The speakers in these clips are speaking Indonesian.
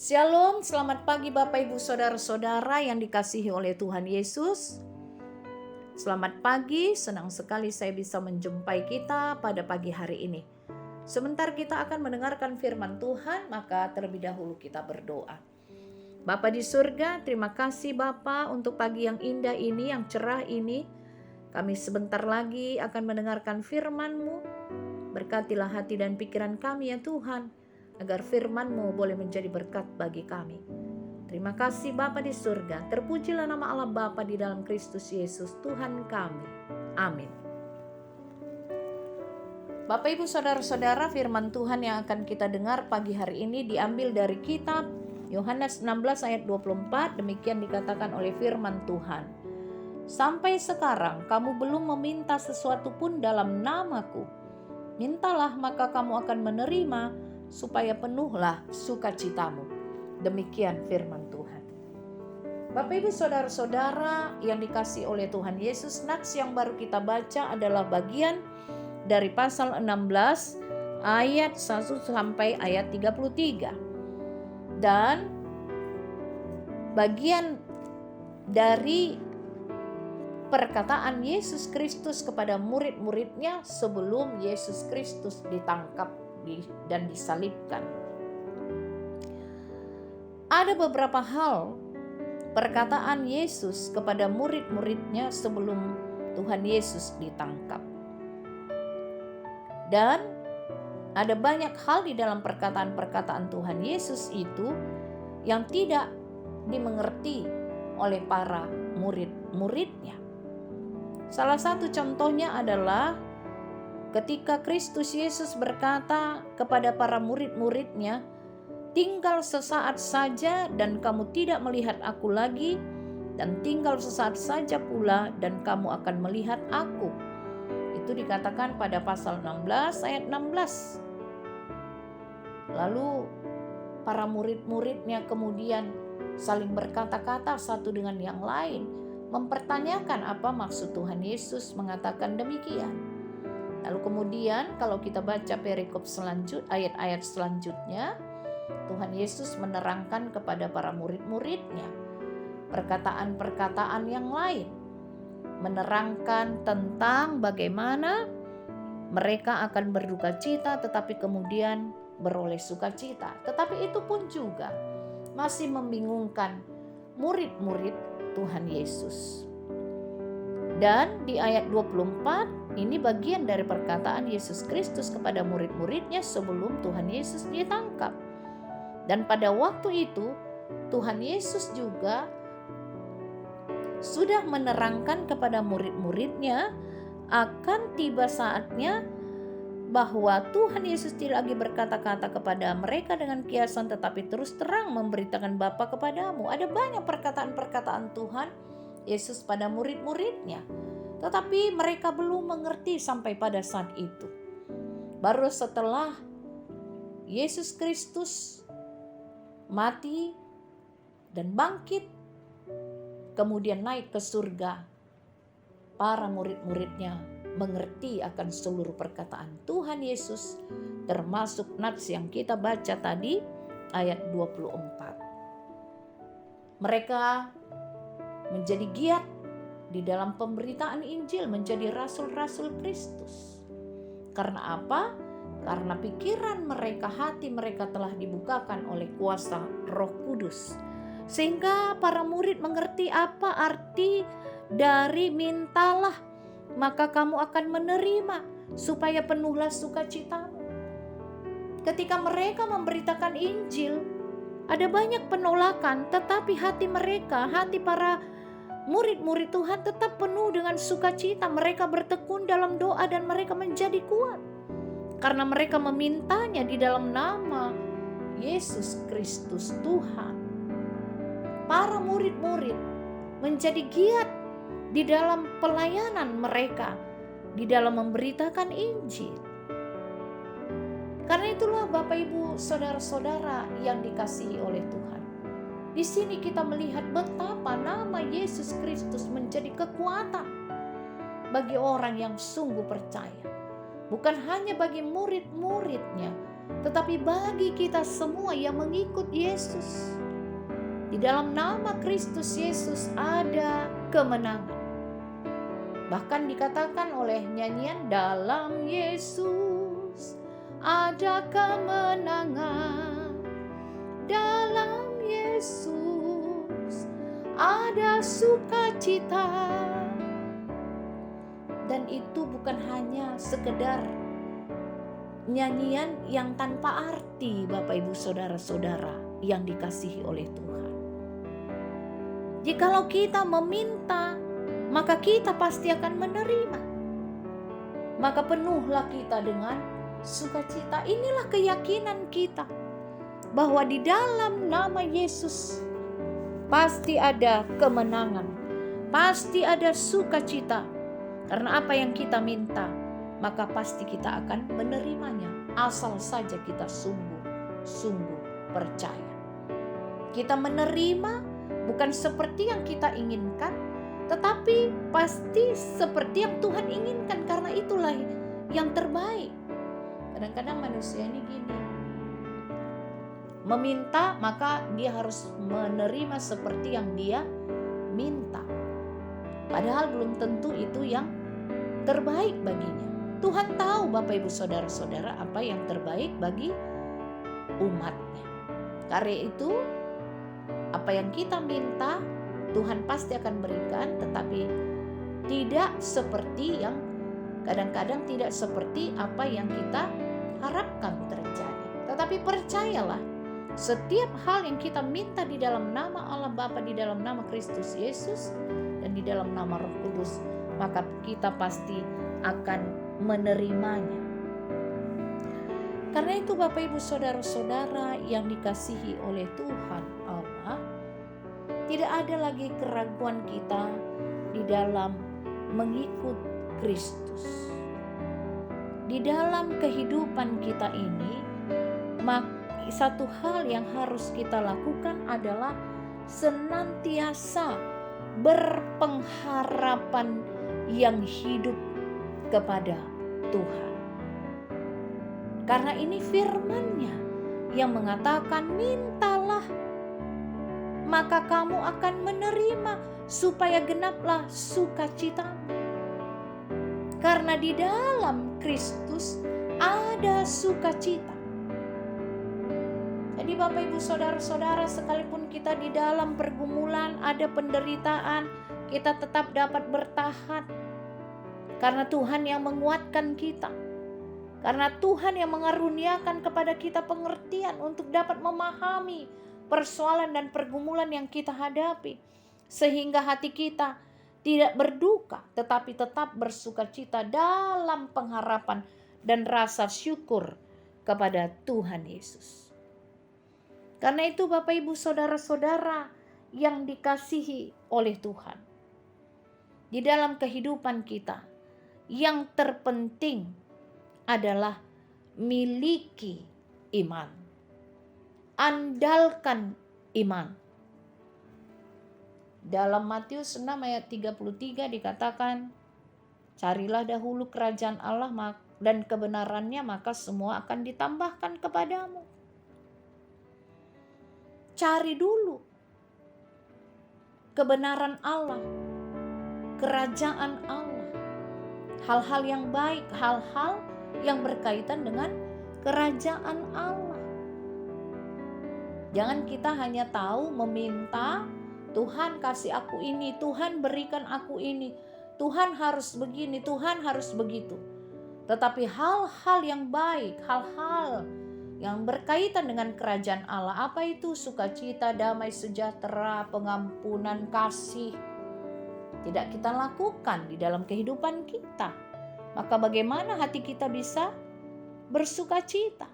Shalom, selamat pagi Bapak Ibu Saudara-saudara yang dikasihi oleh Tuhan Yesus. Selamat pagi, senang sekali saya bisa menjumpai kita pada pagi hari ini. Sebentar kita akan mendengarkan firman Tuhan, maka terlebih dahulu kita berdoa. Bapa di surga, terima kasih Bapa untuk pagi yang indah ini, yang cerah ini. Kami sebentar lagi akan mendengarkan firman-Mu. Berkatilah hati dan pikiran kami ya Tuhan, agar firman-Mu boleh menjadi berkat bagi kami. Terima kasih Bapa di surga, terpujilah nama Allah Bapa di dalam Kristus Yesus Tuhan kami. Amin. Bapak Ibu Saudara-saudara, firman Tuhan yang akan kita dengar pagi hari ini diambil dari kitab Yohanes 16 ayat 24, demikian dikatakan oleh firman Tuhan. Sampai sekarang kamu belum meminta sesuatu pun dalam namaku. Mintalah maka kamu akan menerima, supaya penuhlah sukacitamu. Demikian firman Tuhan. Bapak Ibu Saudara-saudara yang dikasihi oleh Tuhan Yesus, nats yang baru kita baca adalah bagian dari pasal 16 ayat 1 sampai ayat 33. Dan bagian dari perkataan Yesus Kristus kepada murid-muridnya sebelum Yesus Kristus ditangkap dan disalibkan. Ada beberapa hal perkataan Yesus kepada murid-muridnya sebelum Tuhan Yesus ditangkap. Dan ada banyak hal di dalam perkataan-perkataan Tuhan Yesus itu yang tidak dimengerti oleh para murid-muridnya. Salah satu contohnya adalah ketika Kristus Yesus berkata kepada para murid-muridnya, tinggal sesaat saja dan kamu tidak melihat aku lagi, dan tinggal sesaat saja pula dan kamu akan melihat aku. Itu dikatakan pada pasal 16 ayat 16. Lalu para murid-muridnya kemudian saling berkata-kata satu dengan yang lain, mempertanyakan apa maksud Tuhan Yesus mengatakan demikian. Lalu kemudian kalau kita baca perikop ayat-ayat selanjutnya, Tuhan Yesus menerangkan kepada para murid-muridnya perkataan-perkataan yang lain, menerangkan tentang bagaimana mereka akan berduka cita tetapi kemudian beroleh sukacita. Tetapi itu pun juga masih membingungkan murid-murid Tuhan Yesus. Dan di ayat 24 ini bagian dari perkataan Yesus Kristus kepada murid-muridnya sebelum Tuhan Yesus ditangkap. Dan pada waktu itu Tuhan Yesus juga sudah menerangkan kepada murid-muridnya akan tiba saatnya bahwa Tuhan Yesus tidak lagi berkata-kata kepada mereka dengan kiasan tetapi terus terang memberitakan Bapa kepadamu. Ada banyak perkataan-perkataan Tuhan Yesus pada murid-muridnya, tetapi mereka belum mengerti sampai pada saat itu. Baru setelah Yesus Kristus mati dan bangkit, kemudian naik ke surga, para murid-muridnya mengerti akan seluruh perkataan Tuhan Yesus, termasuk nats yang kita baca tadi ayat 24. Mereka menjadi giat di dalam pemberitaan Injil, menjadi rasul-rasul Kristus. Karena apa? Karena pikiran mereka, hati mereka telah dibukakan oleh kuasa Roh Kudus. Sehingga para murid mengerti apa arti dari mintalah, maka kamu akan menerima, supaya penuhlah sukacitamu. Ketika mereka memberitakan Injil, ada banyak penolakan, tetapi hati mereka, hati para murid-murid Tuhan tetap penuh dengan sukacita. Mereka bertekun dalam doa dan mereka menjadi kuat karena mereka memintanya di dalam nama Yesus Kristus Tuhan. Para murid-murid menjadi giat di dalam pelayanan mereka, di dalam memberitakan Injil. Karena itulah Bapak Ibu Saudara-saudara yang dikasihi oleh Tuhan, di sini kita melihat betapa nama Yesus Kristus menjadi kekuatan bagi orang yang sungguh percaya. Bukan hanya bagi murid-muridnya, tetapi bagi kita semua yang mengikut Yesus. Di dalam nama Kristus Yesus ada kemenangan. Bahkan dikatakan oleh nyanyian, dalam Yesus ada kemenangan. Dalam Yesus ada sukacita. Dan itu bukan hanya sekedar nyanyian yang tanpa arti, Bapak Ibu Saudara-saudara yang dikasihi oleh Tuhan. Jikalau kita meminta, maka kita pasti akan menerima. Maka penuhlah kita dengan sukacita. Inilah keyakinan kita, bahwa di dalam nama Yesus pasti ada kemenangan, pasti ada sukacita. Karena apa yang kita minta, maka pasti kita akan menerimanya, asal saja kita sungguh-sungguh percaya. Kita menerima bukan seperti yang kita inginkan, tetapi pasti seperti yang Tuhan inginkan, karena itulah yang terbaik. Kadang-kadang manusia ini gini, meminta maka dia harus menerima seperti yang dia minta, padahal belum tentu itu yang terbaik baginya. Tuhan tahu, Bapak Ibu Saudara-saudara, apa yang terbaik bagi umatnya. Karena itu apa yang kita minta Tuhan pasti akan berikan, tetapi tidak seperti yang kadang-kadang tidak seperti apa yang kita harapkan terjadi. Tetapi percayalah, setiap hal yang kita minta di dalam nama Allah Bapa, di dalam nama Kristus Yesus, dan di dalam nama Roh Kudus, maka kita pasti akan menerimanya. Karena itu Bapak Ibu Saudara-saudara yang dikasihi oleh Tuhan Allah, tidak ada lagi keraguan kita di dalam mengikut Kristus. Di dalam kehidupan kita ini, satu hal yang harus kita lakukan adalah senantiasa berpengharapan yang hidup kepada Tuhan. Karena ini firman-Nya yang mengatakan, mintalah maka kamu akan menerima, supaya genaplah sukacitamu. Karena di dalam Kristus ada sukacita. Jadi Bapak Ibu Saudara-saudara, sekalipun kita di dalam pergumulan, ada penderitaan, kita tetap dapat bertahan. Karena Tuhan yang menguatkan kita. Karena Tuhan yang mengaruniakan kepada kita pengertian untuk dapat memahami persoalan dan pergumulan yang kita hadapi. Sehingga hati kita tidak berduka, tetapi tetap bersukacita dalam pengharapan dan rasa syukur kepada Tuhan Yesus. Karena itu Bapak Ibu Saudara-saudara yang dikasihi oleh Tuhan, di dalam kehidupan kita, yang terpenting adalah miliki iman. Andalkan iman. Dalam Matius 6 ayat 33 dikatakan, carilah dahulu kerajaan Allah dan kebenarannya, maka semua akan ditambahkan kepadamu. Cari dulu kebenaran Allah, kerajaan Allah, hal-hal yang baik, hal-hal yang berkaitan dengan kerajaan Allah. Jangan kita hanya tahu meminta, Tuhan kasih aku ini, Tuhan berikan aku ini, Tuhan harus begini, Tuhan harus begitu. Tetapi hal-hal yang baik, hal-hal yang berkaitan dengan kerajaan Allah, apa itu? Sukacita, damai sejahtera, pengampunan, kasih, tidak kita lakukan di dalam kehidupan kita, maka bagaimana hati kita bisa bersukacita?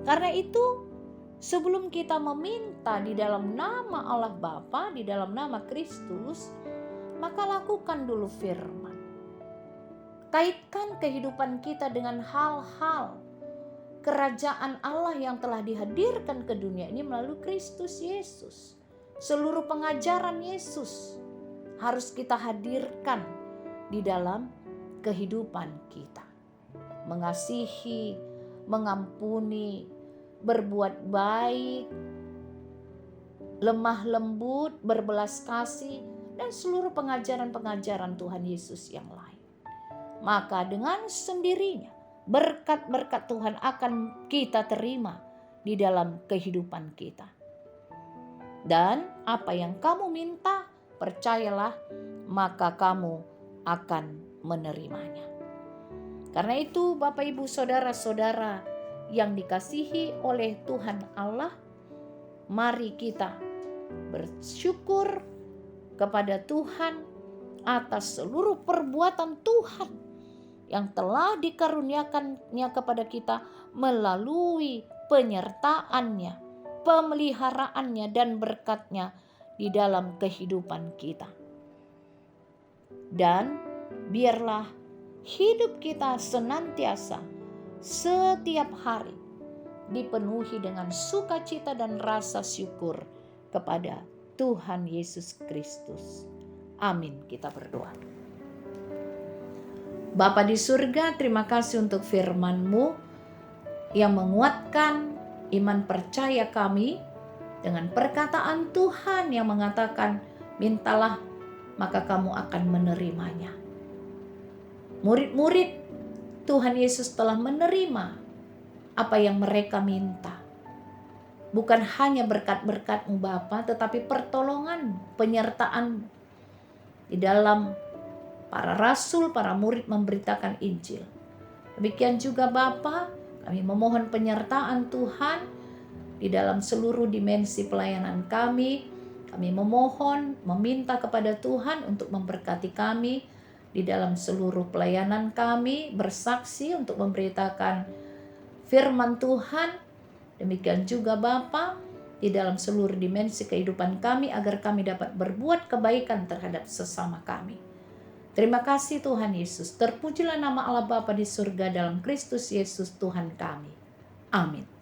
Karena itu, sebelum kita meminta di dalam nama Allah Bapa, di dalam nama Kristus, maka lakukan dulu firman. Kaitkan kehidupan kita dengan hal-hal kerajaan Allah yang telah dihadirkan ke dunia ini melalui Kristus Yesus. Seluruh pengajaran Yesus harus kita hadirkan di dalam kehidupan kita. Mengasihi, mengampuni, berbuat baik, lemah lembut, berbelas kasih, dan seluruh pengajaran-pengajaran Tuhan Yesus yang lain. Maka dengan sendirinya berkat-berkat Tuhan akan kita terima di dalam kehidupan kita. Dan apa yang kamu minta, percayalah, maka kamu akan menerimanya. Karena itu Bapak Ibu saudara-saudara yang dikasihi oleh Tuhan Allah, mari kita bersyukur kepada Tuhan atas seluruh perbuatan Tuhan yang telah dikaruniakannya kepada kita melalui penyertaannya, pemeliharaannya, dan berkatnya di dalam kehidupan kita. Dan biarlah hidup kita senantiasa setiap hari dipenuhi dengan sukacita dan rasa syukur kepada Tuhan Yesus Kristus. Amin. Kita berdoa. Bapa di surga, terima kasih untuk firman-Mu yang menguatkan iman percaya kami dengan perkataan Tuhan yang mengatakan, mintalah maka kamu akan menerimanya. Murid-murid Tuhan Yesus telah menerima apa yang mereka minta. Bukan hanya berkat-berkat-Mu Bapa, tetapi pertolongan, penyertaan di dalam para rasul, para murid memberitakan Injil. Demikian juga Bapa, kami memohon penyertaan Tuhan di dalam seluruh dimensi pelayanan kami. Kami memohon, meminta kepada Tuhan untuk memberkati kami di dalam seluruh pelayanan kami, bersaksi untuk memberitakan firman Tuhan. Demikian juga Bapa, di dalam seluruh dimensi kehidupan kami, agar kami dapat berbuat kebaikan terhadap sesama kami. Terima kasih Tuhan Yesus. Terpujilah nama Allah Bapa di surga dalam Kristus Yesus Tuhan kami. Amin.